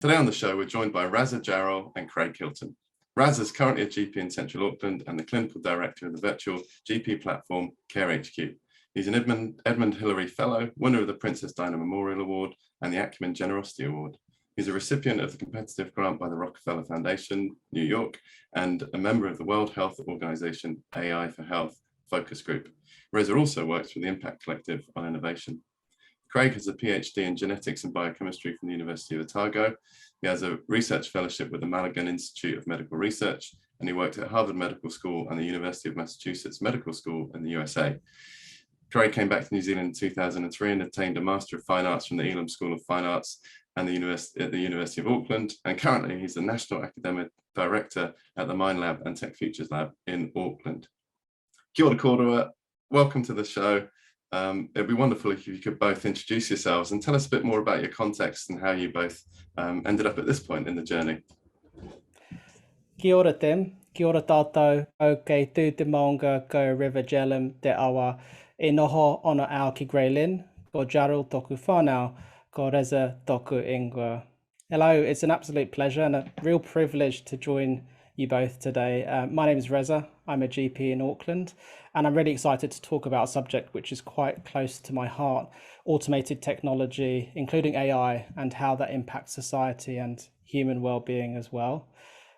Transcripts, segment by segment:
Today on the show, we're joined by Reza Jarral and Craig Hilton. Reza is currently a GP in Central Auckland and the Clinical Director of the virtual GP platform CareHQ. He's an Edmund Hillary Fellow, winner of the Princess Diana Memorial Award and the Acumen Generosity Award. He's a recipient of the competitive grant by the Rockefeller Foundation, New York, and a member of the World Health Organization AI for Health focus group. Reza also works with the Impact Collective on innovation. Craig has a PhD in genetics and biochemistry from the University of Otago. He has a research fellowship with the Malaghan Institute of Medical Research, and he worked at Harvard Medical School and the University of Massachusetts Medical School in the USA. Craig came back to New Zealand in 2003 and attained a Master of Fine Arts from the Elam School of Fine Arts and the University of Auckland. And currently he's the National Academic Director at the Mind Lab and Tech Futures Lab in Auckland. Kia ora kōrua, welcome to the show. It'd be wonderful if you could both introduce yourselves and tell us a bit more about your context and how you both ended up at this point in the journey. Kia ora Tim, kia ora tātou, au kei tū te maunga ko Reza Jarral te awa, e noho ona au ki Greylin, ko Jarral toku whanau, ko Reza toku ingoa. Hello, it's an absolute pleasure and a real privilege to join you both today. My name is Reza, I'm a GP in Auckland, and I'm really excited to talk about a subject which is quite close to my heart, automated technology, including AI, and how that impacts society and human well-being as well.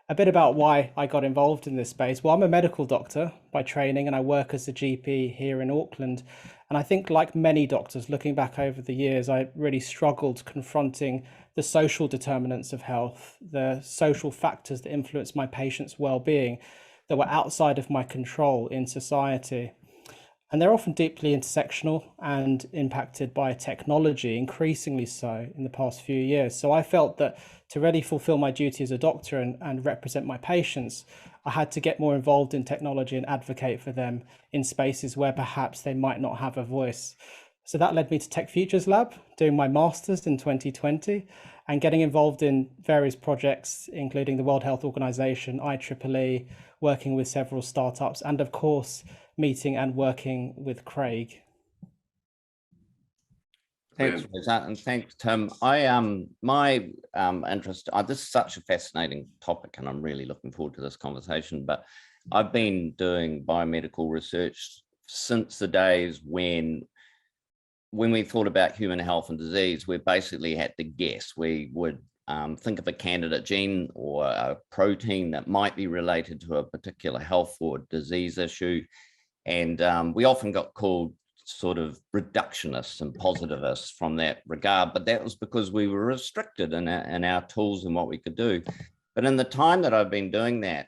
A bit about why I got involved in this space. Well, I'm a medical doctor by training and I work as a GP here in Auckland. And I think like many doctors, looking back over the years, I really struggled confronting the social determinants of health, the social factors that influence my patients' well-being that were outside of my control in society. And they're often deeply intersectional and impacted by technology, increasingly so in the past few years. So I felt that to really fulfill my duty as a doctor and represent my patients, I had to get more involved in technology and advocate for them in spaces where perhaps they might not have a voice. So that led me to Tech Futures Lab, doing my master's in 2020 and getting involved in various projects, including the World Health Organization, IEEE, working with several startups, and of course, meeting and working with Craig. Thanks, Reza, and thanks, Tim. My interest, this is such a fascinating topic and I'm really looking forward to this conversation, but I've been doing biomedical research since the days when we thought about human health and disease, we basically had to guess. We would think of a candidate gene or a protein that might be related to a particular health or disease issue. And we often got called sort of reductionists and positivists from that regard, but that was because we were restricted in our tools and what we could do. But in the time that I've been doing that,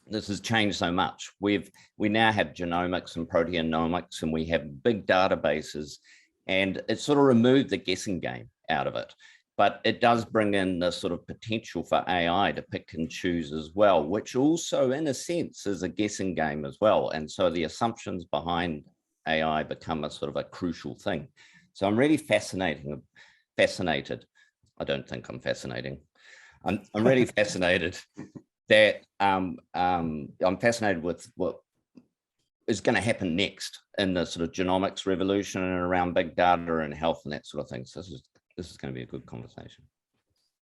this has changed so much. We now have genomics and proteomics, and we have big databases, and it sort of removed the guessing game out of it. But it does bring in the sort of potential for AI to pick and choose as well, which also, in a sense, is a guessing game as well. And so the assumptions behind AI become a sort of a crucial thing. So I'm really fascinated. I don't think I'm fascinating. I'm really fascinated that I'm fascinated with what is going to happen next in the sort of genomics revolution and around big data and health and that sort of thing. So this is going to be a good conversation.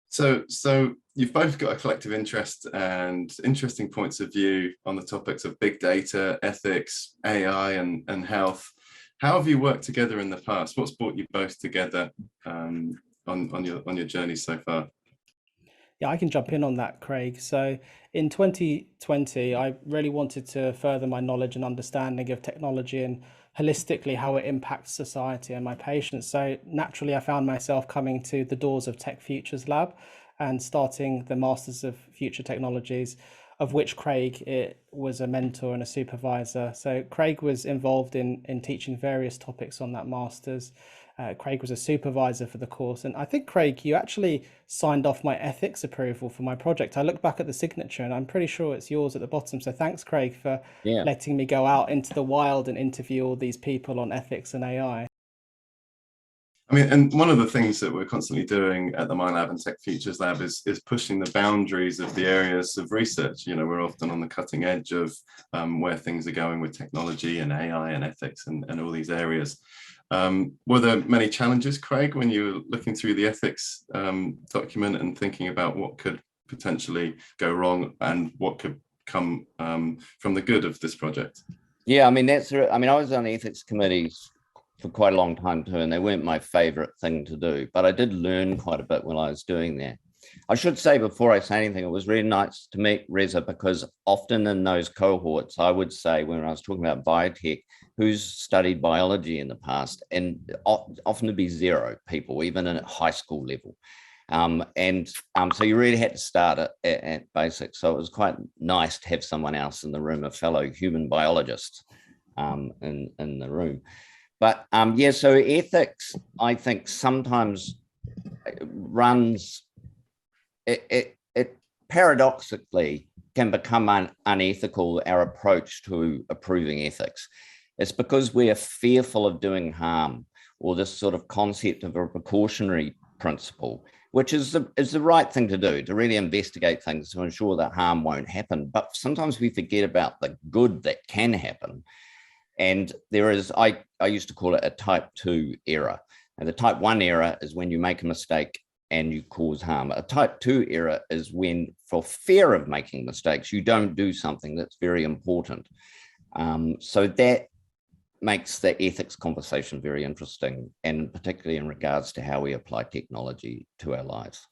So you've both got a collective interest and interesting points of view on the topics of big data, ethics, AI, and health. How have you worked together in the past? What's brought you both together on your journey so far? Yeah, I can jump in on that, Craig. So in 2020, I really wanted to further my knowledge and understanding of technology and holistically how it impacts society and my patients. So naturally, I found myself coming to the doors of Tech Futures Lab and starting the Masters of Future Technologies, of which Craig was a mentor and a supervisor. So Craig was involved in teaching various topics on that Masters. Craig was a supervisor for the course. And I think, Craig, you actually signed off my ethics approval for my project. I look back at the signature and I'm pretty sure it's yours at the bottom. So thanks, Craig, for letting me go out into the wild and interview all these people on ethics and AI. I mean, and one of the things that we're constantly doing at the Mind Lab and Tech Futures Lab is pushing the boundaries of the areas of research. You know, we're often on the cutting edge of where things are going with technology and AI and ethics and all these areas. Were there many challenges, Craig, when you were looking through the ethics document and thinking about what could potentially go wrong and what could come from the good of this project? Yeah, I mean, I was on the ethics committees for quite a long time too, and they weren't my favorite thing to do, but I did learn quite a bit when I was doing that. I should say before I say anything, it was really nice to meet Reza, because often in those cohorts, I would say when I was talking about biotech, who's studied biology in the past, and often to be zero people, even at high school level. So you really had to start at basics. So it was quite nice to have someone else in the room, a fellow human biologist in the room. But yeah, so ethics, I think sometimes runs, it paradoxically can become unethical, our approach to approving ethics. It's because we are fearful of doing harm, or this sort of concept of a precautionary principle, which is the right thing to do, to really investigate things to ensure that harm won't happen. But sometimes we forget about the good that can happen. And there is, I used to call it a type 2 error. And the type 1 error is when you make a mistake and you cause harm. A type 2 error is when, for fear of making mistakes, you don't do something that's very important. So that makes the ethics conversation very interesting, and particularly in regards to how we apply technology to our lives.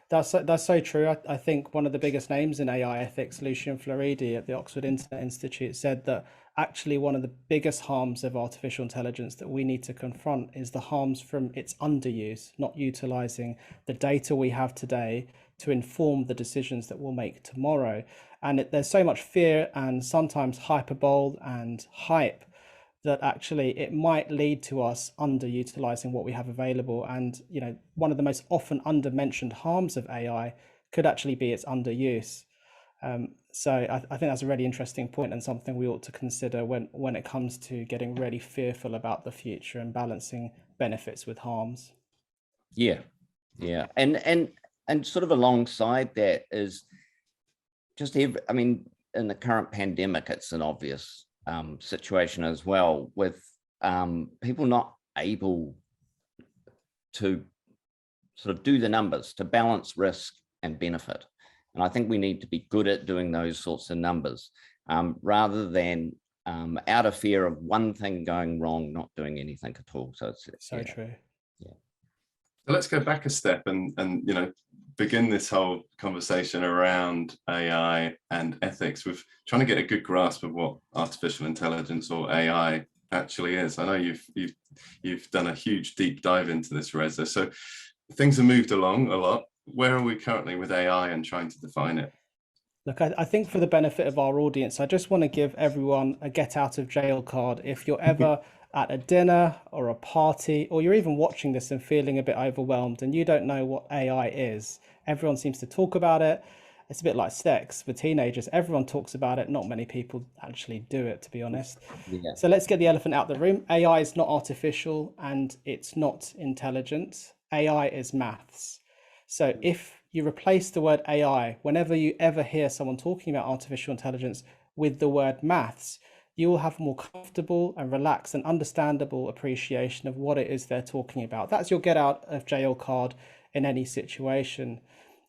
That's so true. I think one of the biggest names in AI ethics, Lucian Floridi at the Oxford Internet Institute, said that actually one of the biggest harms of artificial intelligence that we need to confront is the harms from its underuse, not utilizing the data we have today to inform the decisions that we'll make tomorrow. And there's so much fear and sometimes hyperbole and hype that actually it might lead to us underutilizing what we have available. And, you know, one of the most often under-mentioned harms of AI could actually be its underuse. So I think that's a really interesting point, and something we ought to consider when it comes to getting really fearful about the future and balancing benefits with harms. Yeah, yeah. And sort of alongside that is just, I mean, in the current pandemic, it's an obvious situation as well, with people not able to sort of do the numbers to balance risk and benefit. And I think we need to be good at doing those sorts of numbers rather than out of fear of one thing going wrong, not doing anything at all. So it's so true. Yeah. So let's go back a step and you know, begin this whole conversation around AI and ethics with trying to get a good grasp of what artificial intelligence, or AI, actually is. I know you've done a huge deep dive into this, Reza. So things have moved along a lot. Where are we currently with AI and trying to define it? Look, I think for the benefit of our audience, I just want to give everyone a get out of jail card. If you're ever at a dinner or a party, or you're even watching this and feeling a bit overwhelmed and you don't know what AI is, everyone seems to talk about it. It's a bit like sex for teenagers. Everyone talks about it. Not many people actually do it, to be honest. Yeah. So let's get the elephant out of the room. AI is not artificial and it's not intelligent. AI is maths. So if you replace the word AI, whenever you ever hear someone talking about artificial intelligence with the word maths, you will have a more comfortable and relaxed and understandable appreciation of what it is they're talking about. That's your get out of jail card in any situation.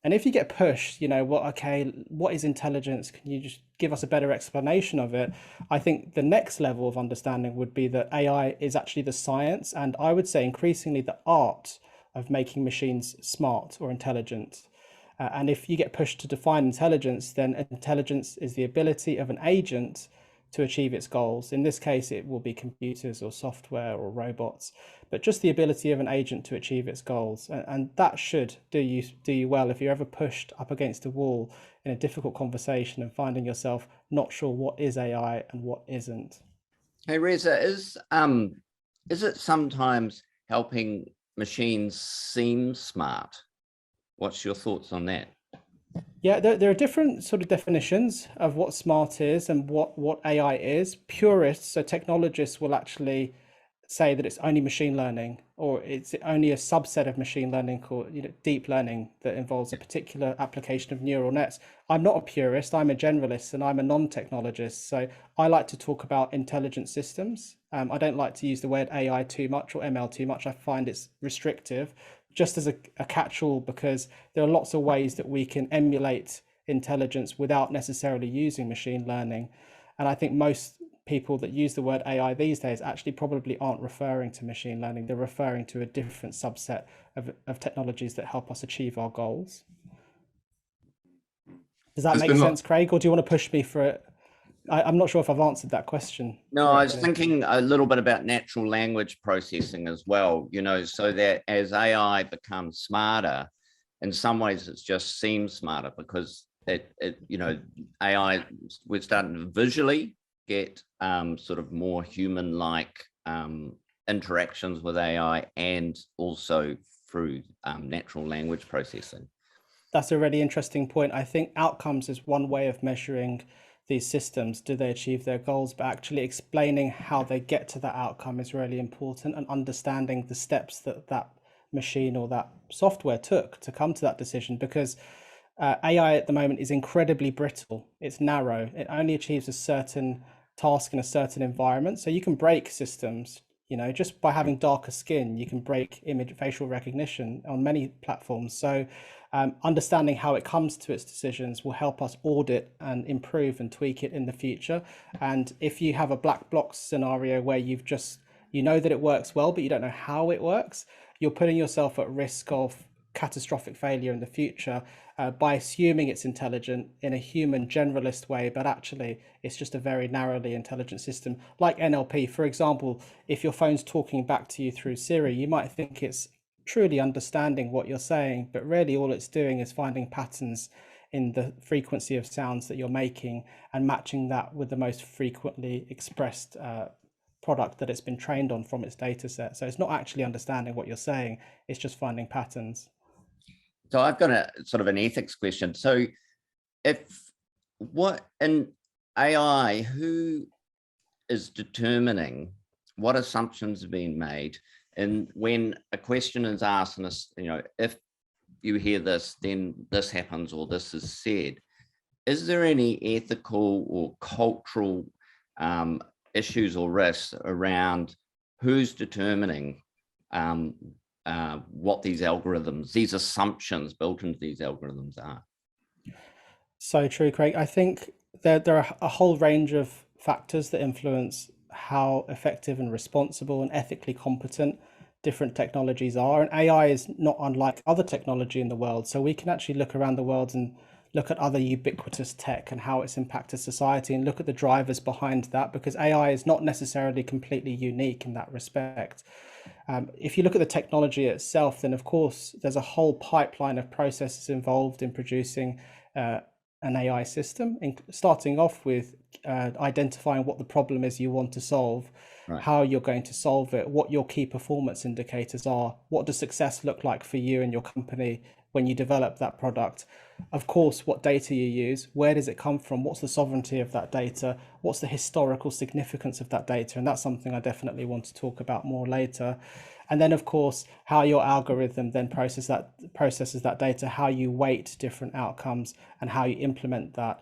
And if you get pushed, you know, what is intelligence? Can you just give us a better explanation of it? I think the next level of understanding would be that AI is actually the science, and I would say increasingly the art of making machines smart or intelligent. And if you get pushed to define intelligence, then intelligence is the ability of an agent to achieve its goals. In this case, it will be computers or software or robots, but just the ability of an agent to achieve its goals. And that should do you well if you're ever pushed up against a wall in a difficult conversation and finding yourself not sure what is AI and what isn't. Hey, Reza, is it sometimes helping machines seem smart? What's your thoughts on that? Yeah, there are different sort of definitions of what smart is and what AI is. Purists, so technologists, will actually say that it's only machine learning, or it's only a subset of machine learning called, you know, deep learning, that involves a particular application of neural nets. I'm not a purist, I'm a generalist, and I'm a non-technologist. So I like to talk about intelligent systems, I don't like to use the word AI too much or ML too much. I find it's restrictive, just as a catch-all, because there are lots of ways that we can emulate intelligence without necessarily using machine learning. And I think most people that use the word AI these days actually probably aren't referring to machine learning. They're referring to a different subset of technologies that help us achieve our goals. Does that make sense, Craig? Or do you want to push me for it? I'm not sure if I've answered that question. No, correctly. I was thinking a little bit about natural language processing as well, you know, so that as AI becomes smarter, in some ways it just seems smarter because it you know, AI, we're starting to visually get sort of more human-like interactions with AI, and also through natural language processing. That's a really interesting point. I think outcomes is one way of measuring these systems. Do they achieve their goals? But actually explaining how they get to that outcome is really important, and understanding the steps that that machine or that software took to come to that decision, because AI at the moment is incredibly brittle. It's narrow. It only achieves a certain task in a certain environment. So you can break systems, you know, just by having darker skin. You can break image facial recognition on many platforms. So understanding how it comes to its decisions will help us audit and improve and tweak it in the future. And if you have a black box scenario where you've just, you know that it works well, but you don't know how it works, you're putting yourself at risk of catastrophic failure in the future by assuming it's intelligent in a human generalist way, but actually it's just a very narrowly intelligent system. Like NLP, for example, if your phone's talking back to you through Siri, you might think it's truly understanding what you're saying, but really all it's doing is finding patterns in the frequency of sounds that you're making and matching that with the most frequently expressed product that it's been trained on from its data set. So it's not actually understanding what you're saying, it's just finding patterns. So I've got a sort of an ethics question. So what in AI, who is determining what assumptions are being made? And when a question is asked, and you know, if you hear this, then this happens, or this is said, is there any ethical or cultural issues or risks around who's determining what these algorithms, these assumptions built into these algorithms are? So true, Craig. I think there are a whole range of factors that influence how effective and responsible and ethically competent different technologies are. And AI is not unlike other technology in the world. So we can actually look around the world and look at other ubiquitous tech and how it's impacted society, and look at the drivers behind that, because AI is not necessarily completely unique in that respect. If you look at the technology itself, then of course there's a whole pipeline of processes involved in producing an AI system, starting off with identifying what the problem is you want to solve, right, how you're going to solve it, what your key performance indicators are, what does success look like for you and your company when you develop that product. Of course, what data you use, where does it come from, what's the sovereignty of that data, what's the historical significance of that data, and that's something I definitely want to talk about more later. And then of course, how your algorithm then processes that data, how you weight different outcomes and how you implement that.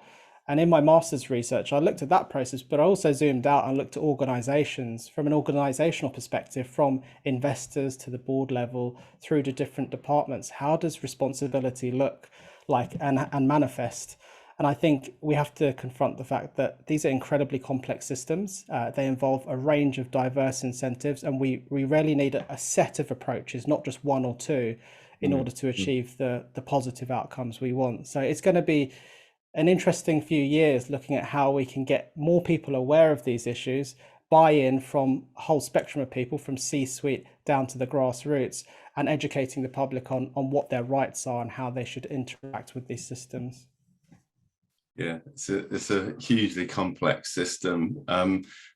And in my master's research, I looked at that process, but I also zoomed out and looked at organizations from an organizational perspective, from investors to the board level through to different departments. How does responsibility look like and manifest? And I think we have to confront the fact that these are incredibly complex systems. They involve a range of diverse incentives, and we really need a set of approaches, not just one or two, in order to achieve the positive outcomes we want. So it's going to be an interesting few years looking at how we can get more people aware of these issues, buy-in from a whole spectrum of people, from C-suite down to the grassroots, and educating the public on what their rights are and how they should interact with these systems. Yeah, it's a hugely complex system.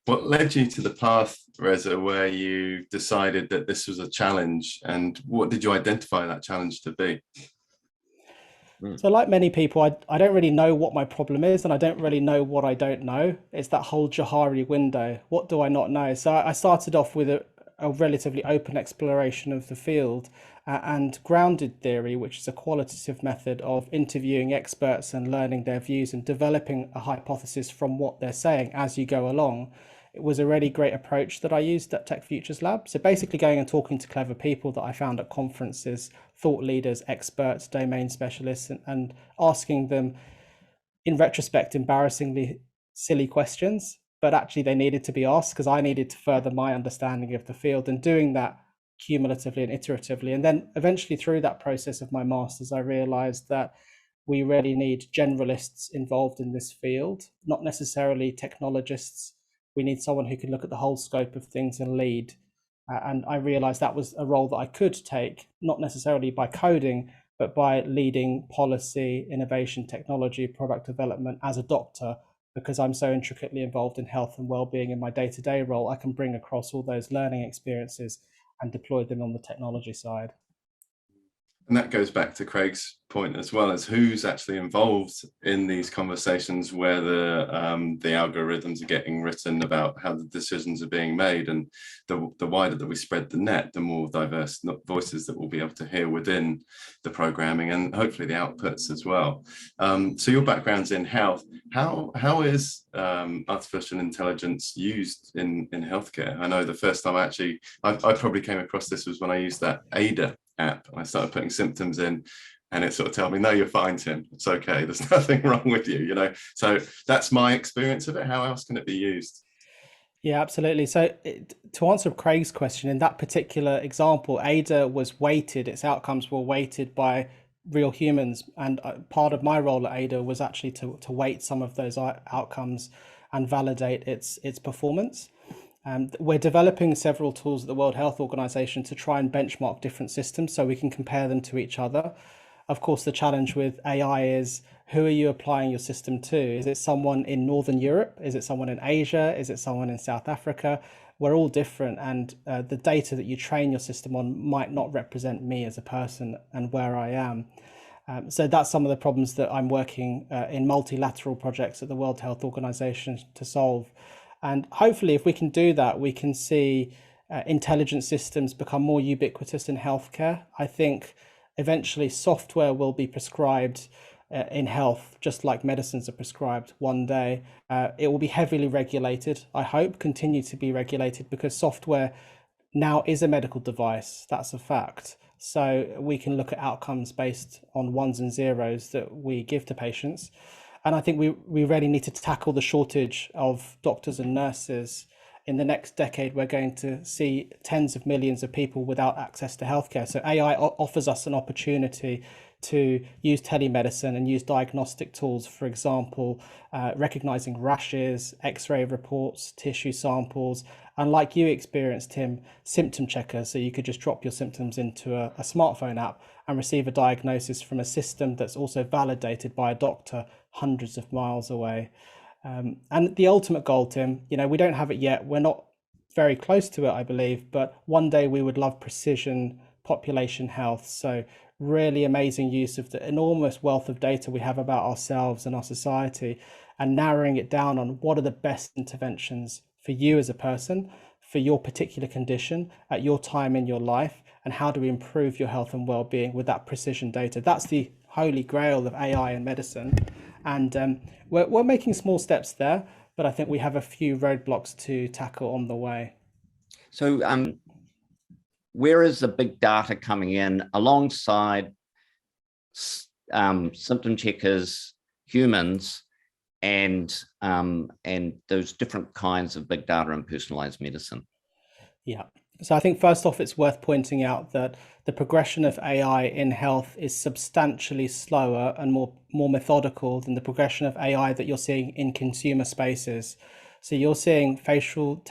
What led you to the path, Reza, where you decided that this was a challenge, and what did you identify that challenge to be? So like many people, I don't really know what my problem is, and I don't really know what I don't know. It's that whole Johari window. What do I not know? So I started off with a relatively open exploration of the field and grounded theory, which is a qualitative method of interviewing experts and learning their views and developing a hypothesis from what they're saying as you go along, it was a really great approach that I used at Tech Futures Lab. So basically going and talking to clever people that I found at conferences, thought leaders, experts, domain specialists, and asking them, in retrospect, embarrassingly silly questions, but actually they needed to be asked because I needed to further my understanding of the field, and doing that cumulatively and iteratively. And then eventually through that process of my master's, I realized that we really need generalists involved in this field, not necessarily technologists. We need someone who can look at the whole scope of things and lead. And I realized that was a role that I could take, not necessarily by coding, but by leading policy, innovation, technology, product development as a doctor, because I'm so intricately involved in health and well-being in my day-to-day role. I can bring across all those learning experiences and deploy them on the technology side. And that goes back to Craig's point as well, as who's actually involved in these conversations where the algorithms are getting written about how the decisions are being made. And the wider that we spread the net, the more diverse voices that we'll be able to hear within the programming and hopefully the outputs as well. So your background's in health. How is artificial intelligence used in healthcare? I know the first time I probably came across this was when I used that Ada app. I started putting symptoms in and it sort of told me, no, you're fine, Tim, it's okay, there's nothing wrong with you, you know. So that's my experience of it. How else can it be used? Yeah, absolutely. So to answer Craig's question, in that particular example, Ada was weighted, its outcomes were weighted by real humans, and part of my role at Ada was actually to weight some of those outcomes and validate its performance. We're developing several tools at the World Health Organization to try and benchmark different systems so we can compare them to each other. Of course, the challenge with AI is, who are you applying your system to? Is it someone in Northern Europe? Is it someone in Asia? Is it someone in South Africa? We're all different, and the data that you train your system on might not represent me as a person and where I am. So that's some of the problems that I'm working in multilateral projects at the World Health Organization to solve. And hopefully, if we can do that, we can see intelligent systems become more ubiquitous in healthcare. I think eventually software will be prescribed in health, just like medicines are prescribed one day. It will be heavily regulated, I hope, continue to be regulated, because software now is a medical device. That's a fact. So we can look at outcomes based on ones and zeros that we give to patients. And I think we really need to tackle the shortage of doctors and nurses. In the next decade, we're going to see tens of millions of people without access to healthcare. So AI offers us an opportunity to use telemedicine and use diagnostic tools, for example, recognizing rashes, X-ray reports, tissue samples, and like you experienced, Tim, symptom checkers. So you could just drop your symptoms into a smartphone app and receive a diagnosis from a system that's also validated by a doctor hundreds of miles away. And the ultimate goal, Tim, you know, we don't have it yet. We're not very close to it, I believe, but one day we would love precision population health. So really amazing use of the enormous wealth of data we have about ourselves and our society, and narrowing it down on what are the best interventions for you as a person, for your particular condition at your time in your life, and how do we improve your health and well-being with that precision data. That's the holy grail of AI and medicine. And we're making small steps there, but I think we have a few roadblocks to tackle on the way. So where is the big data coming in alongside symptom checkers, humans, and those different kinds of big data in personalized medicine? Yeah. So I think first off, it's worth pointing out that the progression of AI in health is substantially slower and more methodical than the progression of AI that you're seeing in consumer spaces. So you're seeing facial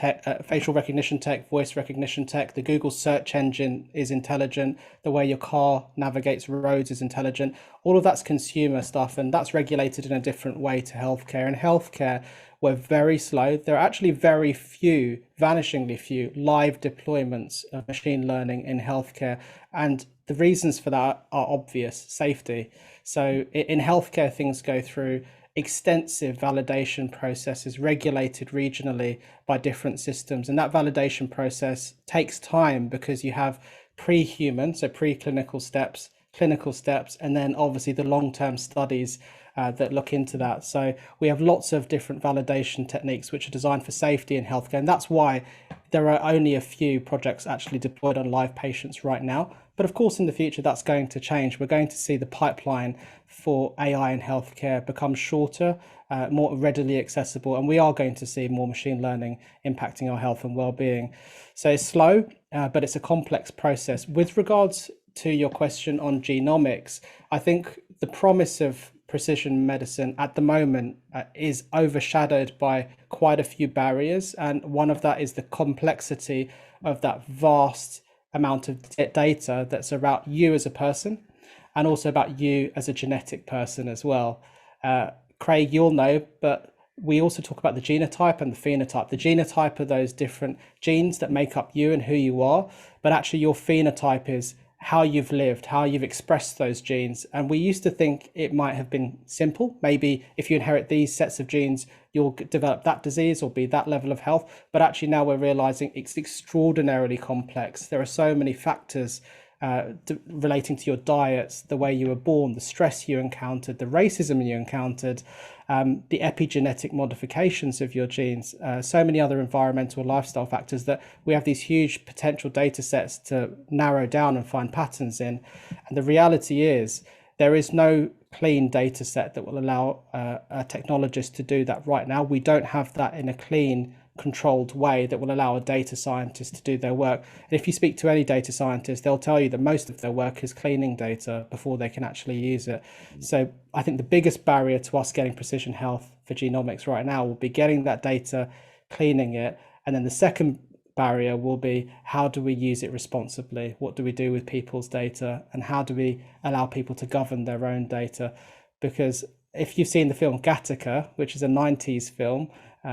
recognition tech, voice recognition tech, the Google search engine is intelligent, the way your car navigates roads is intelligent. All of that's consumer stuff, and that's regulated in a different way to healthcare. In healthcare, we're very slow. There are actually very few, vanishingly few, live deployments of machine learning in healthcare. And the reasons for that are obvious: safety. So in healthcare, things go through extensive validation processes regulated regionally by different systems. And that validation process takes time because you have pre-human, so preclinical steps, clinical steps, and then obviously the long-term studies that look into that. So we have lots of different validation techniques which are designed for safety in healthcare, and that's why there are only a few projects actually deployed on live patients right now. But of course, in the future, that's going to change. We're going to see the pipeline for AI in healthcare become shorter, more readily accessible, and we are going to see more machine learning impacting our health and well-being. So it's slow, but it's a complex process. With regards to your question on genomics, I think the promise of precision medicine at the moment is overshadowed by quite a few barriers. And one of that is the complexity of that vast amount of data that's about you as a person and also about you as a genetic person as well. Craig, you'll know, but we also talk about the genotype and the phenotype. The genotype are those different genes that make up you and who you are, but actually your phenotype is how you've lived, how you've expressed those genes. And we used to think it might have been simple. Maybe if you inherit these sets of genes, you'll develop that disease or be that level of health. But actually now we're realizing it's extraordinarily complex. There are so many factors relating to your diets, the way you were born, the stress you encountered, the racism you encountered, the epigenetic modifications of your genes, so many other environmental lifestyle factors that we have these huge potential data sets to narrow down and find patterns in. And the reality is there is no clean data set that will allow a technologist to do that right now. We don't have that in a clean, controlled way that will allow a data scientist to do their work. And if you speak to any data scientist, they'll tell you that most of their work is cleaning data before they can actually use it. So I think the biggest barrier to us getting precision health for genomics right now will be getting that data, cleaning it. And then the second barrier will be, how do we use it responsibly? What do we do with people's data? And how do we allow people to govern their own data? Because if you've seen the film Gattaca, which is a 90s film,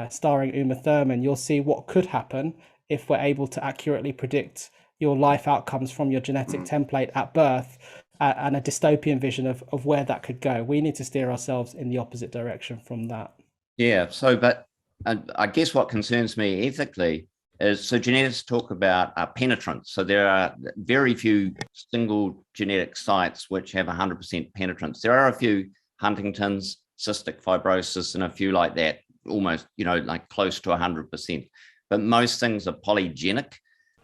starring Uma Thurman, you'll see what could happen if we're able to accurately predict your life outcomes from your genetic template at birth, and a dystopian vision of where that could go. We need to steer ourselves in the opposite direction from that. Yeah, so, but I guess what concerns me ethically is, so genetics talk about penetrance. So there are very few single genetic sites which have 100% penetrance. There are a few Huntington's, cystic fibrosis, and a few like that, almost, like close to 100%. But most things are polygenic.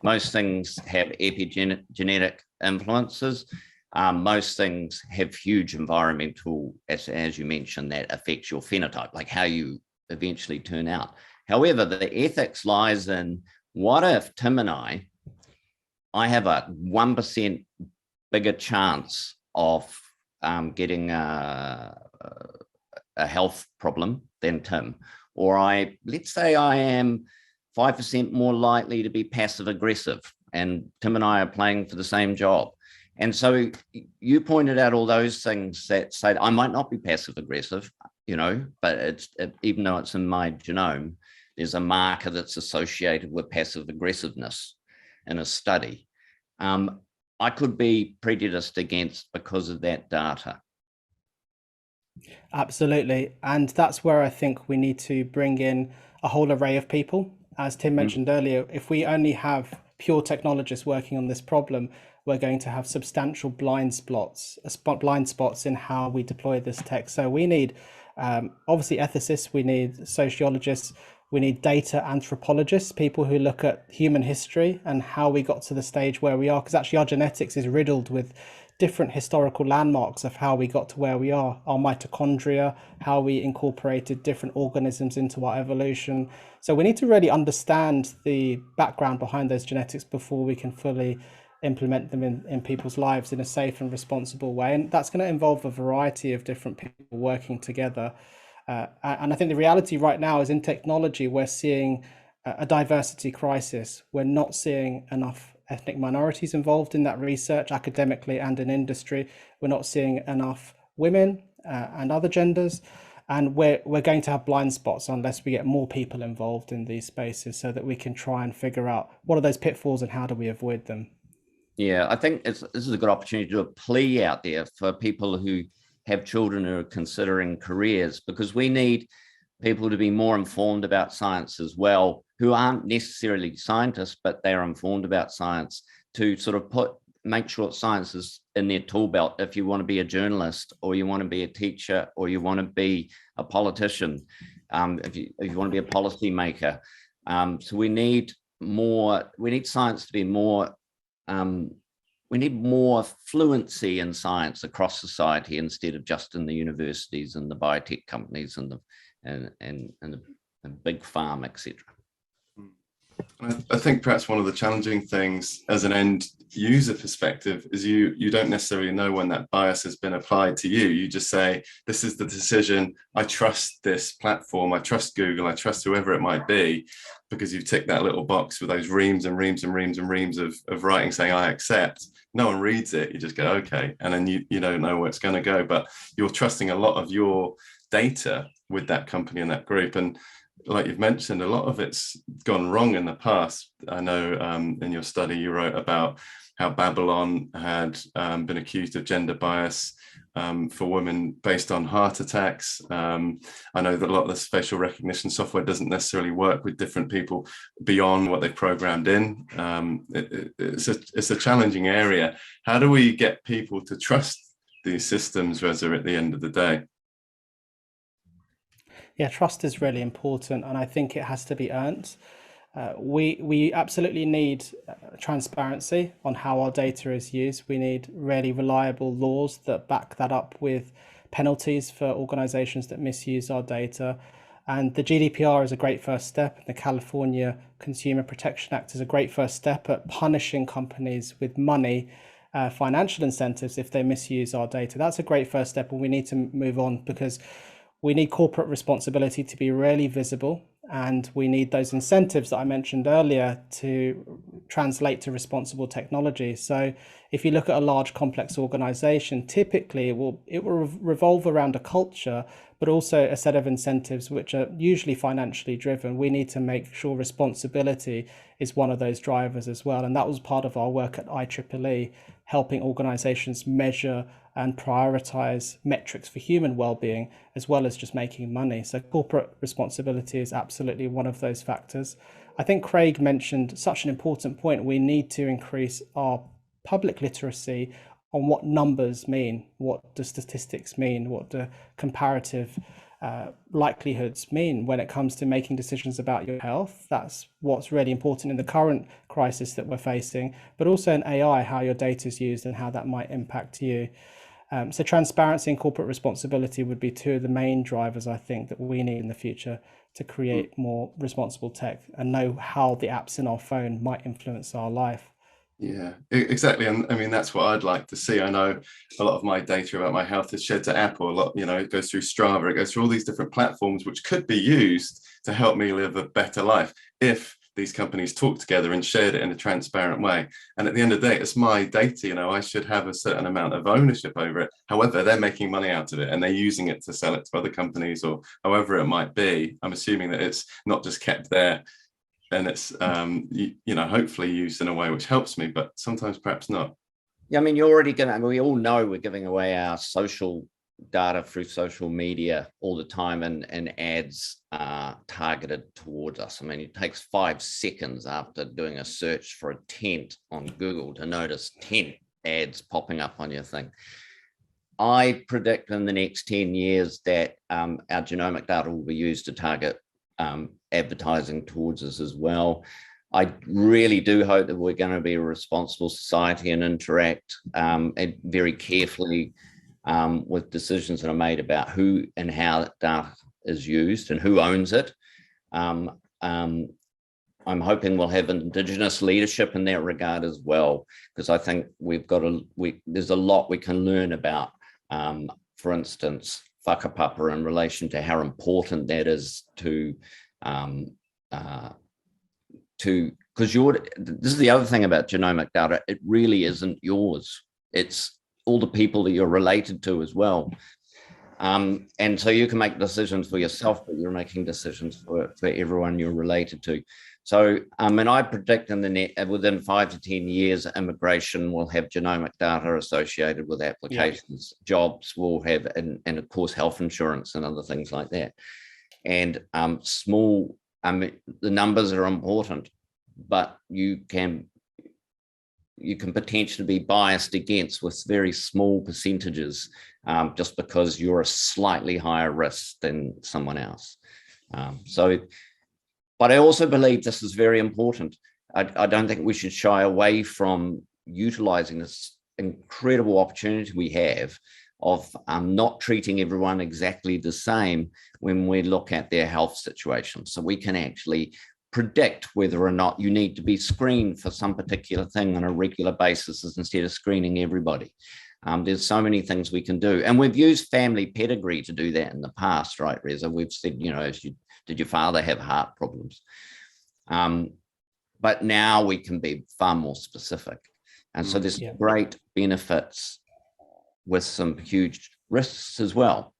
Most things have epigenetic influences. Most things have huge environmental, as you mentioned, that affects your phenotype, like how you eventually turn out. However, the ethics lies in, what if Tim and I have a 1% bigger chance of getting a health problem than Tim, or let's say I am 5% more likely to be passive aggressive, and Tim and I are playing for the same job. And so you pointed out all those things that say that I might not be passive aggressive, but even though it's in my genome, there's a marker that's associated with passive aggressiveness in a study. I could be prejudiced against because of that data. Absolutely. And that's where I think we need to bring in a whole array of people. As Tim mentioned earlier, if we only have pure technologists working on this problem, we're going to have substantial blind spots in how we deploy this tech. So we need obviously ethicists, we need sociologists, we need data anthropologists, people who look at human history and how we got to the stage where we are, because actually our genetics is riddled with different historical landmarks of how we got to where we are, our mitochondria, how we incorporated different organisms into our evolution. So we need to really understand the background behind those genetics before we can fully implement them in people's lives in a safe and responsible way. And that's going to involve a variety of different people working together. And I think the reality right now is, in technology, we're seeing a diversity crisis. We're not seeing enough ethnic minorities involved in that research, academically and in industry. We're not seeing enough women and other genders. And we're going to have blind spots unless we get more people involved in these spaces, so that we can try and figure out what are those pitfalls and how do we avoid them. Yeah, I think this is a good opportunity to do a plea out there for people who have children who are considering careers, because we need people to be more informed about science as well, who aren't necessarily scientists, but they are informed about science, to sort of put make sure science is in their tool belt if you want to be a journalist, or you want to be a teacher, or you want to be a politician, if you want to be a policy maker. So we need science to be more, we need more fluency in science across society instead of just in the universities and the biotech companies and the big pharma, etc. I think perhaps one of the challenging things as an end user perspective is you don't necessarily know when that bias has been applied to you. You just say, this is the decision. I trust this platform. I trust Google. I trust whoever it might be, because you've ticked that little box with those reams and reams and reams and reams of writing saying, I accept. No one reads it. You just go, okay. And then you don't know where it's going to go, but you're trusting a lot of your data with that company and that group. And like you've mentioned, a lot of it's gone wrong in the past. I know in your study you wrote about how Babylon had been accused of gender bias for women based on heart attacks. I know that a lot of this facial recognition software doesn't necessarily work with different people beyond what they've programmed in. It's a challenging area. How do we get people to trust these systems, Reza, at the end of the day? Yeah, trust is really important, and I think it has to be earned. We absolutely need transparency on how our data is used. We need really reliable laws that back that up with penalties for organizations that misuse our data. And the GDPR is a great first step. The California Consumer Protection Act is a great first step at punishing companies with money, financial incentives if they misuse our data. That's a great first step, and we need to move on, because we need corporate responsibility to be really visible, and we need those incentives that I mentioned earlier to translate to responsible technology. So if you look at a large complex organization, typically it will revolve around a culture, but also a set of incentives which are usually financially driven. We need to make sure responsibility is one of those drivers as well. And that was part of our work at IEEE, helping organizations measure and prioritize metrics for human well-being, as well as just making money. So corporate responsibility is absolutely one of those factors. I think Craig mentioned such an important point. We need to increase our public literacy on what numbers mean, what do statistics mean, what do comparative likelihoods mean when it comes to making decisions about your health. That's what's really important in the current crisis that we're facing, but also in AI, how your data is used and how that might impact you. So transparency and corporate responsibility would be two of the main drivers, I think, that we need in the future to create more responsible tech and know how the apps in our phone might influence our life. Yeah, exactly. And I mean, that's what I'd like to see. I know a lot of my data about my health is shared to Apple. A lot, it goes through Strava, it goes through all these different platforms, which could be used to help me live a better life if these companies talk together and shared it in a transparent way. And at the end of the day, it's my data, I should have a certain amount of ownership over it. However, they're making money out of it and they're using it to sell it to other companies or however it might be. I'm assuming that it's not just kept there and it's, hopefully used in a way which helps me, but sometimes perhaps not. Yeah, I mean, you're already we all know we're giving away our social data through social media all the time, and ads are targeted towards us. I mean, it takes 5 seconds after doing a search for a tent on Google to notice 10 ads popping up on your thing. I predict in the next 10 years that our genomic data will be used to target advertising towards us as well. I really do hope that we're going to be a responsible society and interact very carefully with decisions that are made about who and how data is used and who owns it. I'm hoping we'll have Indigenous leadership in that regard as well, because I think there's a lot we can learn about, for instance, whakapapa in relation to how important that is because this is the other thing about genomic data, it really isn't yours. It's all the people that you're related to as well. And so you can make decisions for yourself, but you're making decisions for everyone you're related to. So, and I predict within 5 to 10 years, immigration will have genomic data associated with applications, jobs will have, and of course, health insurance and other things like that. And the numbers are important, but you can you can potentially be biased against with very small percentages, just because you're a slightly higher risk than someone else. But I also believe this is very important. I don't think we should shy away from utilizing this incredible opportunity we have of not treating everyone exactly the same when we look at their health situation. So we can actually predict whether or not you need to be screened for some particular thing on a regular basis instead of screening everybody. There's so many things we can do. And we've used family pedigree to do that in the past, right, Reza? We've said, did your father have heart problems? But now we can be far more specific. And so there's great benefits with some huge risks as well.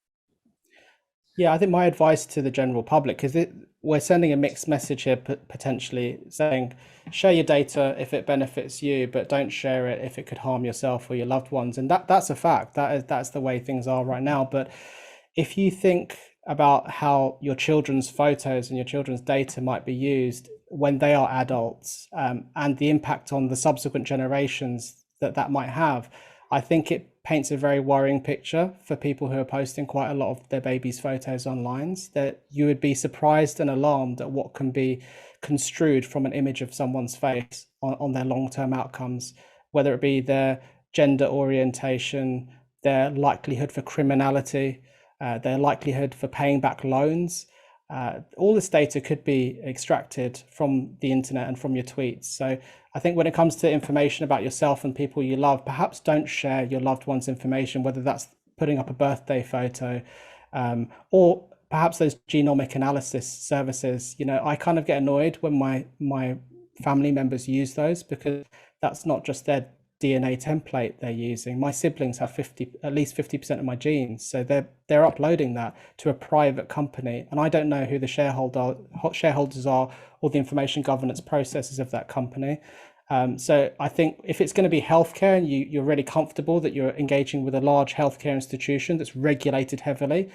Yeah, I think my advice to the general public, because we're sending a mixed message here, potentially saying, share your data if it benefits you, but don't share it if it could harm yourself or your loved ones. And that's a fact. That's the way things are right now. But if you think about how your children's photos and your children's data might be used when they are adults, and the impact on the subsequent generations that might have, I think it paints a very worrying picture for people who are posting quite a lot of their babies' photos online, that you would be surprised and alarmed at what can be construed from an image of someone's face on their long-term outcomes, whether it be their gender orientation, their likelihood for criminality, their likelihood for paying back loans. All this data could be extracted from the internet and from your tweets. So I think when it comes to information about yourself and people you love, perhaps don't share your loved one's information, whether that's putting up a birthday photo, or perhaps those genomic analysis services. I kind of get annoyed when my family members use those, because that's not just their DNA template they're using. My siblings have at least 50% of my genes, so they're uploading that to a private company, and I don't know who the shareholders are or the information governance processes of that company. So I think if it's going to be healthcare and you're really comfortable that you're engaging with a large healthcare institution that's regulated heavily,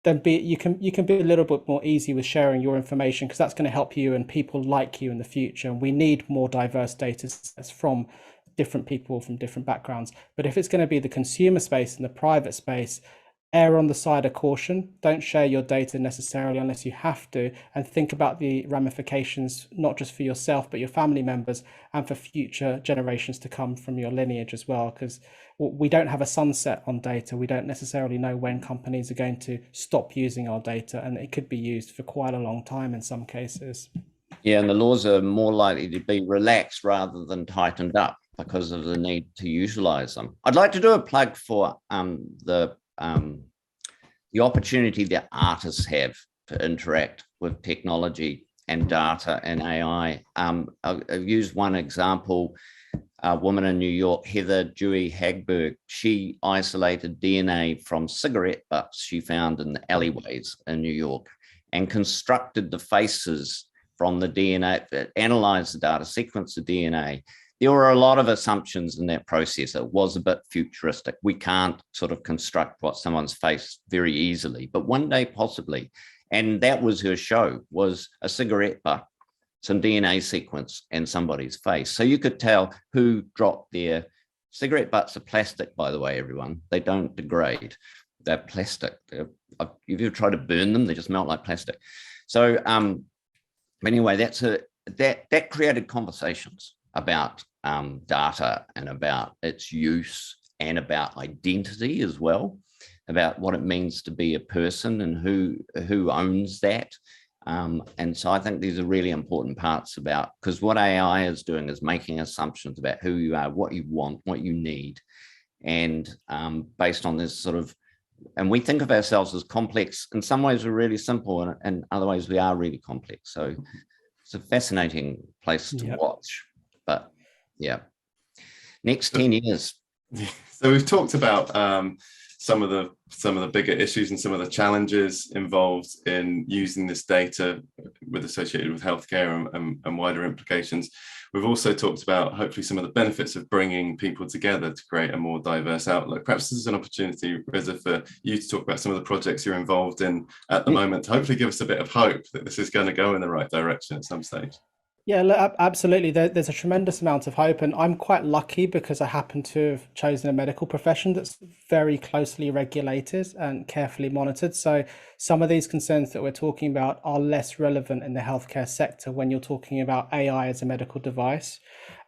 then you can be a little bit more easy with sharing your information, because that's going to help you and people like you in the future. And we need more diverse data sets from different people from different backgrounds. But if it's going to be the consumer space and the private space, err on the side of caution. Don't share your data necessarily unless you have to, and think about the ramifications, not just for yourself, but your family members and for future generations to come from your lineage as well, because we don't have a sunset on data. We don't necessarily know when companies are going to stop using our data, and it could be used for quite a long time in some cases. Yeah, and the laws are more likely to be relaxed rather than tightened up because of the need to utilize them. I'd like to do a plug for the opportunity that artists have to interact with technology and data and AI. I've used one example, a woman in New York, Heather Dewey Hagberg. She isolated DNA from cigarette butts she found in the alleyways in New York and constructed the faces from the DNA, analyzed the data, sequenced the DNA. There were a lot of assumptions in that process. It was a bit futuristic. We can't sort of construct what someone's face very easily, but one day possibly. And that was her show, was a cigarette butt, some DNA sequence, and somebody's face. So you could tell who dropped their cigarette butts. Are plastic, by the way, everyone. They don't degrade. They're plastic. If you try to burn them, they just melt like plastic. So anyway, that created conversations about data and about its use and about identity as well, about what it means to be a person and who owns that. And so I think these are really important parts about, because what AI is doing is making assumptions about who you are, what you want, what you need. And based on this sort of, and we think of ourselves as complex. In some ways we're really simple, and in other ways we are really complex. So it's a fascinating place to watch. But yeah, next 10 years. So we've talked about some of the bigger issues and some of the challenges involved in using this data associated with healthcare and wider implications. We've also talked about hopefully some of the benefits of bringing people together to create a more diverse outlook. Perhaps this is an opportunity, Reza, for you to talk about some of the projects you're involved in at the moment, to hopefully give us a bit of hope that this is going to go in the right direction at some stage. Yeah, absolutely. There's a tremendous amount of hope, and I'm quite lucky because I happen to have chosen a medical profession that's very closely regulated and carefully monitored. So some of these concerns that we're talking about are less relevant in the healthcare sector when you're talking about AI as a medical device.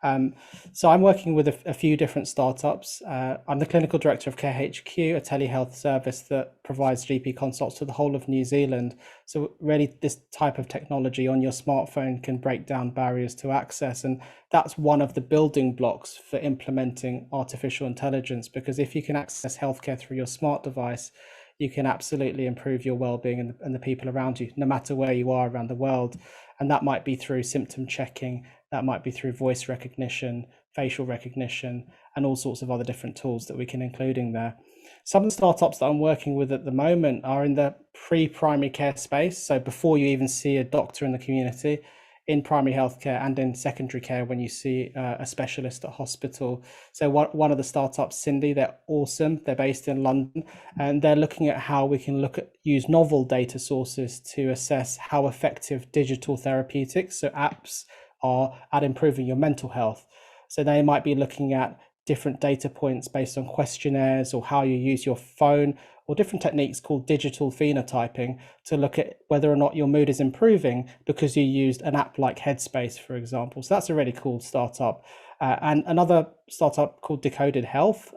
Um, so I'm working with a few different startups. I'm the clinical director of CareHQ, a telehealth service that provides GP consults to the whole of New Zealand. So really, this type of technology on your smartphone can break down barriers to access, and that's one of the building blocks for implementing artificial intelligence. Because if you can access healthcare through your smart device, you can absolutely improve your well-being and the people around you, no matter where you are around the world. And that might be through symptom checking, that might be through voice recognition, facial recognition, and all sorts of other different tools that we can include in there. Some of the startups that I'm working with at the moment are in the pre-primary care space. So before you even see a doctor in the community, in primary healthcare and in secondary care when you see a specialist at hospital. So one of the startups, Cindy, they're awesome. They're based in London, and they're looking at how we can use novel data sources to assess how effective digital therapeutics, so apps, are at improving your mental health. So they might be looking at different data points based on questionnaires or how you use your phone, or different techniques called digital phenotyping to look at whether or not your mood is improving because you used an app like Headspace, for example. So that's a really cool startup. And another startup called Decoded Health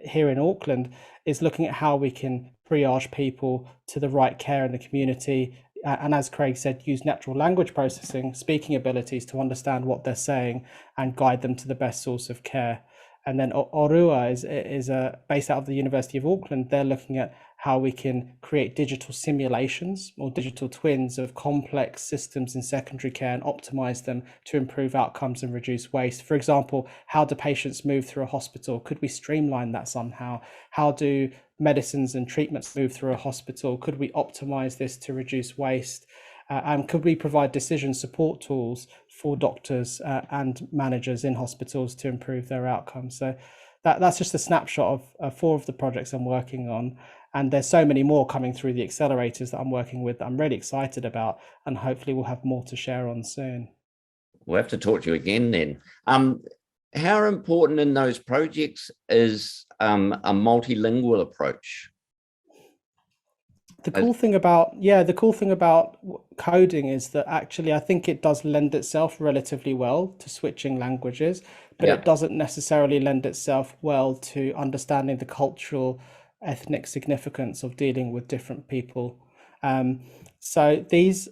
here in Auckland is looking at how we can triage people to the right care in the community. And as Craig said, use natural language processing, speaking abilities to understand what they're saying and guide them to the best source of care. And then Orua is based out of the University of Auckland. They're looking at how we can create digital simulations or digital twins of complex systems in secondary care and optimize them to improve outcomes and reduce waste. For example, how do patients move through a hospital? Could we streamline that somehow? How do medicines and treatments move through a hospital? Could we optimize this to reduce waste? And could we provide decision support tools for doctors and managers in hospitals to improve their outcomes? So that's just a snapshot of four of the projects I'm working on. And there's so many more coming through the accelerators that I'm working with that I'm really excited about. And hopefully we'll have more to share on soon. We'll have to talk to you again then. How important in those projects is a multilingual approach? The cool thing about coding is that actually I think it does lend itself relatively well to switching languages, but it doesn't necessarily lend itself well to understanding the cultural, ethnic significance of dealing with different people. So these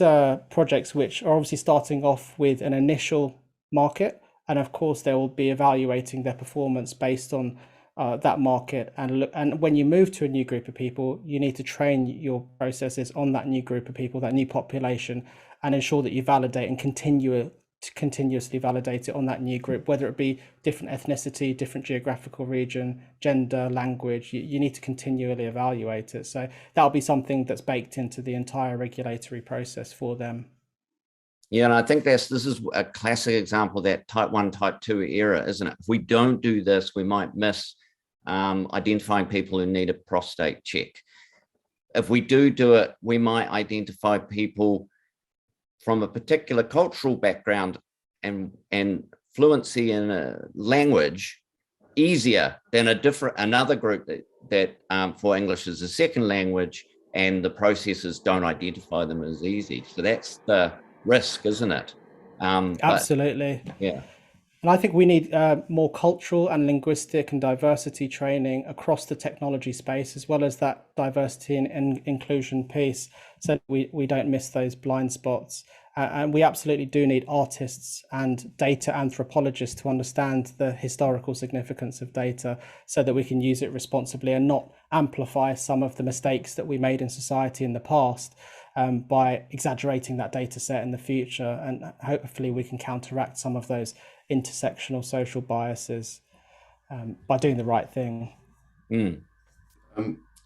are projects which are obviously starting off with an initial market, and of course they will be evaluating their performance based on that market. And when you move to a new group of people, you need to train your processes on that new group of people, that new population, and ensure that you validate and continuously validate it on that new group, whether it be different ethnicity, different geographical region, gender, language. You need to continually evaluate it. So that'll be something that's baked into the entire regulatory process for them. Yeah, and I think this is a classic example of that type 1, type 2 error, isn't it? If we don't do this, we might miss identifying people who need a prostate check. If we do it, we might identify people from a particular cultural background and fluency in a language easier than another group that for English is a second language, and the processes don't identify them as easy. So that's the risk, isn't it? Absolutely. Yeah. And I think we need more cultural and linguistic and diversity training across the technology space, as well as that diversity and inclusion piece, so we don't miss those blind spots. And we absolutely do need artists and data anthropologists to understand the historical significance of data so that we can use it responsibly and not amplify some of the mistakes that we made in society in the past by exaggerating that data set in the future. And hopefully we can counteract some of those intersectional social biases by doing the right thing.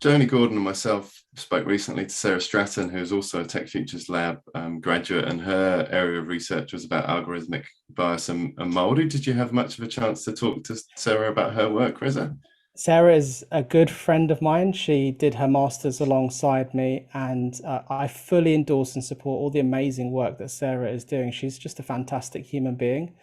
Joni Gordon and myself spoke recently to Sarah Stratton, who's also a Tech Futures Lab graduate, and her area of research was about algorithmic bias and mold. Did you have much of a chance to talk to Sarah about her work, Reza? Sarah is a good friend of mine. She did her master's alongside me, and I fully endorse and support all the amazing work that Sarah is doing. She's just a fantastic human being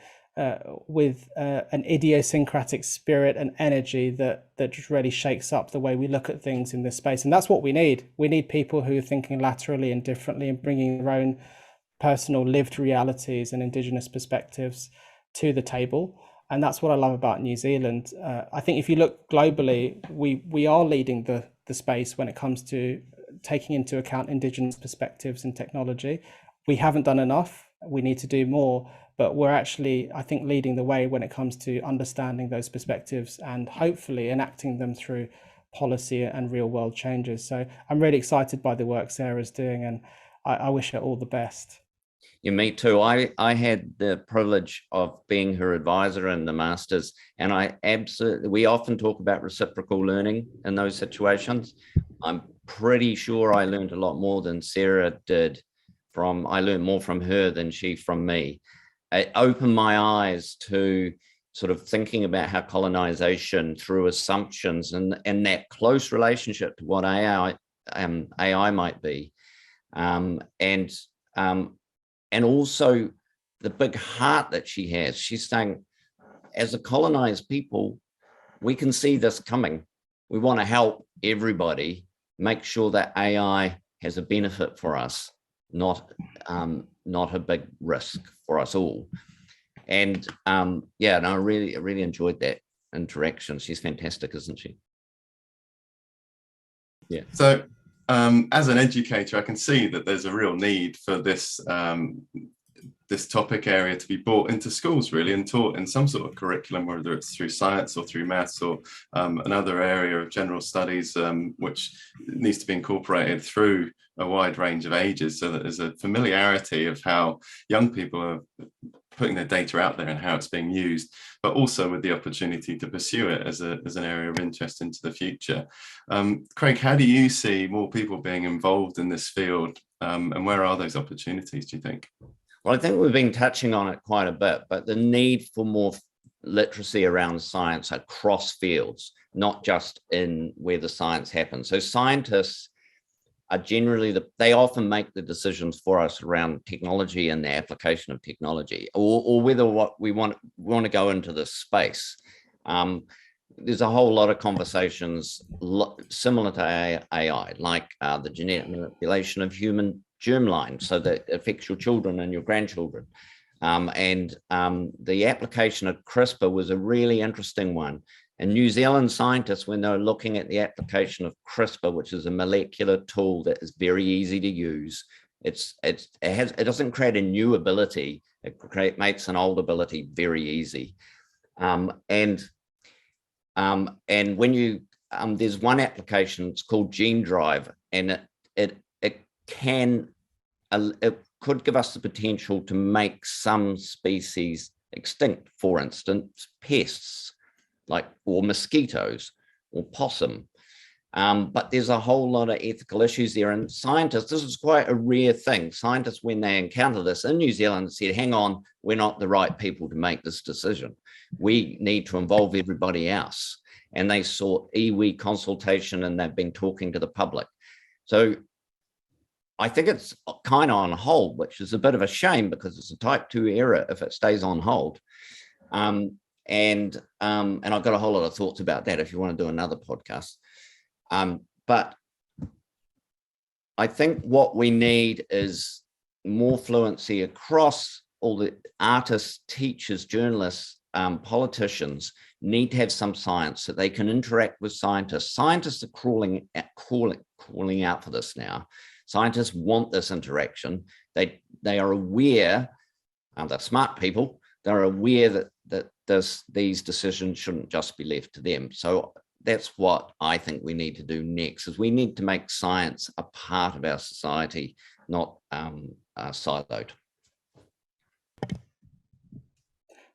with an idiosyncratic spirit and energy that just really shakes up the way we look at things in this space. And that's what we need. We need people who are thinking laterally and differently and bringing their own personal lived realities and Indigenous perspectives to the table. And that's what I love about New Zealand. I think if you look globally, we are leading the space when it comes to taking into account Indigenous perspectives in technology. We haven't done enough. We need to do more, but we're actually, I think, leading the way when it comes to understanding those perspectives and hopefully enacting them through policy and real world changes. So I'm really excited by the work Sarah's doing, and I wish her all the best. Yeah, me too. I had the privilege of being her advisor in the masters, and we often talk about reciprocal learning in those situations. I'm pretty sure I learned a lot more than Sarah did I learned more from her than she from me. It opened my eyes to sort of thinking about how colonization through assumptions and that close relationship to what AI might be. And also the big heart that she has. She's saying, as a colonized people, we can see this coming. We want to help everybody make sure that AI has a benefit for us, not a big risk for us all. And yeah, no, I really enjoyed that interaction. She's fantastic, isn't she? Yeah. So as an educator, I can see that there's a real need for this this topic area to be brought into schools really and taught in some sort of curriculum, whether it's through science or through maths or another area of general studies, which needs to be incorporated through a wide range of ages, so that there's a familiarity of how young people are putting their data out there and how it's being used, but also with the opportunity to pursue it as an area of interest into the future. Craig, how do you see more people being involved in this field, and where are those opportunities, do you think? Well, I think we've been touching on it quite a bit, but the need for more literacy around science across fields, not just in where the science happens. So scientists are generally, they often make the decisions for us around technology and the application of technology, or whether what we want to go into this space. There's a whole lot of conversations similar to AI, like the genetic manipulation of human germline, so that it affects your children and your grandchildren. And the application of CRISPR was a really interesting one. And New Zealand scientists, when they're looking at the application of CRISPR, which is a molecular tool that is very easy to use, it doesn't create a new ability, it makes an old ability very easy. And when you there's one application, it's called Gene Drive, and it could give us the potential to make some species extinct, for instance, pests, or mosquitoes or possum. But there's a whole lot of ethical issues there. And scientists, this is quite a rare thing. Scientists, when they encounter this in New Zealand, said, hang on, we're not the right people to make this decision. We need to involve everybody else. And they sought iwi consultation, and they've been talking to the public. So I think it's kind of on hold, which is a bit of a shame because it's a type 2 error if it stays on hold. And I've got a whole lot of thoughts about that if you want to do another podcast. But I think what we need is more fluency across all the artists, teachers, journalists, politicians need to have some science so they can interact with scientists. Scientists are calling out for this now. Scientists want this interaction. They are aware, they're smart people, they're aware that these decisions shouldn't just be left to them. So that's what I think we need to do next, is we need to make science a part of our society, not siloed.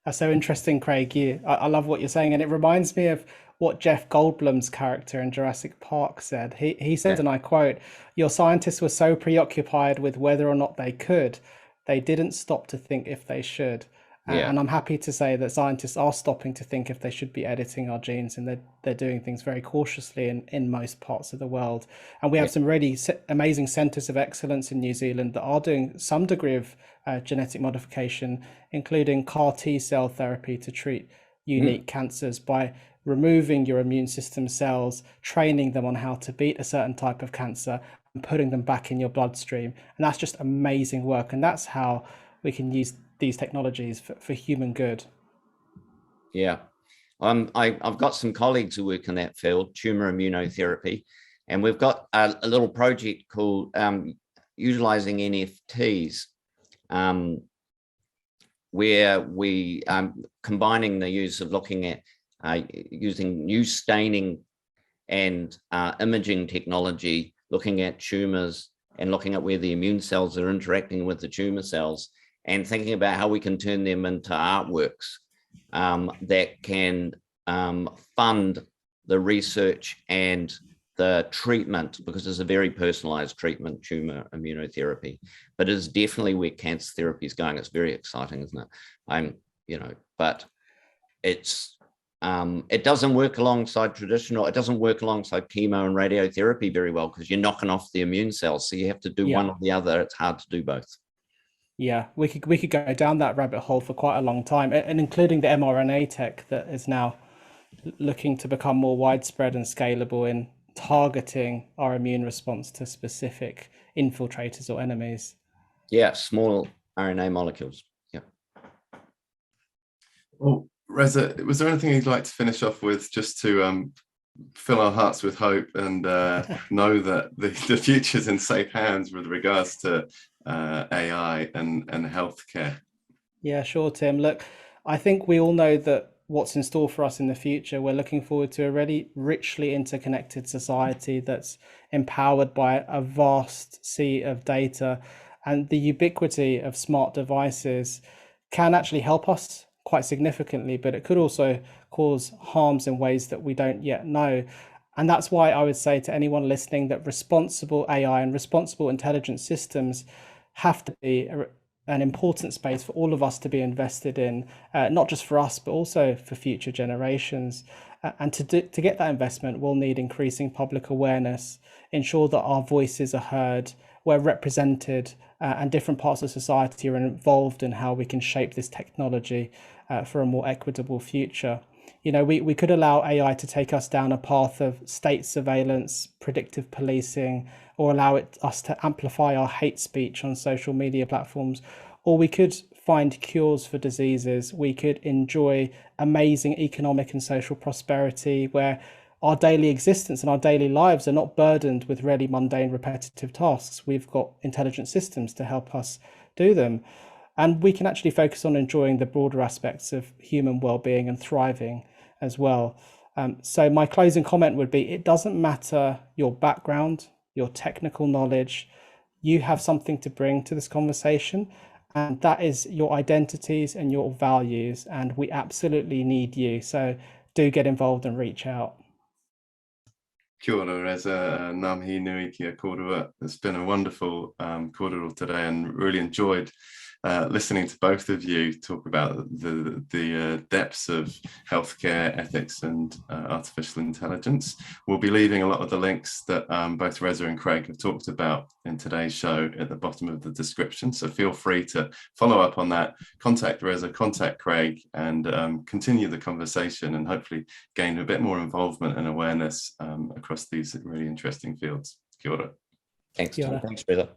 That's so interesting, Craig. I love what you're saying, and it reminds me of what Jeff Goldblum's character in Jurassic Park said. He said, and I quote, "Your scientists were so preoccupied with whether or not they could, they didn't stop to think if they should." Yeah. And I'm happy to say that scientists are stopping to think if they should be editing our genes, and they're doing things very cautiously in most parts of the world. And we have some really amazing centres of excellence in New Zealand that are doing some degree of genetic modification, including CAR T cell therapy to treat unique cancers by removing your immune system cells, training them on how to beat a certain type of cancer, and putting them back in your bloodstream. And that's just amazing work. And that's how we can use these technologies for human good. Yeah. I've got some colleagues who work in that field, tumor immunotherapy, and we've got a little project called utilizing NFTs, where we combining the use of looking at using new staining and imaging technology, looking at tumors and looking at where the immune cells are interacting with the tumor cells, and thinking about how we can turn them into artworks that can fund the research and the treatment, because it's a very personalized treatment, tumor immunotherapy, but it's definitely where cancer therapy is going. It's very exciting, isn't it? But it doesn't work alongside it doesn't work alongside chemo and radiotherapy very well, because you're knocking off the immune cells. So you have to do one or the other. It's hard to do both. Yeah, we could go down that rabbit hole for quite a long time, and including the mRNA tech that is now looking to become more widespread and scalable in targeting our immune response to specific infiltrators or enemies. Yeah, small RNA molecules. Yeah. Well, Reza, was there anything you'd like to finish off with, just to fill our hearts with hope and know that the future's in safe hands with regards to AI and healthcare? Yeah, sure, Tim. Look, I think we all know that what's in store for us in the future. We're looking forward to a really richly interconnected society that's empowered by a vast sea of data, and the ubiquity of smart devices can actually help us quite significantly, but it could also cause harms in ways that we don't yet know. And that's why I would say to anyone listening that responsible AI and responsible intelligent systems have to be an important space for all of us to be invested in, not just for us, but also for future generations. And to get that investment, we'll need increasing public awareness, ensure that our voices are heard, we're represented, and different parts of society are involved in how we can shape this technology for a more equitable future. We could allow AI to take us down a path of state surveillance, predictive policing, or allow us to amplify our hate speech on social media platforms. Or we could find cures for diseases. We could enjoy amazing economic and social prosperity where our daily existence and our daily lives are not burdened with really mundane, repetitive tasks. We've got intelligent systems to help us do them. And we can actually focus on enjoying the broader aspects of human well-being and thriving as well. So my closing comment would be, it doesn't matter your background, your technical knowledge, you have something to bring to this conversation, and that is your identities and your values, and we absolutely need you. So do get involved and reach out. Kia ora, Reza, Namhi Nui Kia Kōrua. It's been a wonderful kōrero today, and really enjoyed listening to both of you talk about the depths of healthcare ethics and artificial intelligence. We'll be leaving a lot of the links that both Reza and Craig have talked about in today's show at the bottom of the description. So feel free to follow up on that, contact Reza, contact Craig, and continue the conversation, and hopefully gain a bit more involvement and awareness across these really interesting fields. Kia ora. Thanks, Kia ora. Tom. Thanks, Reza.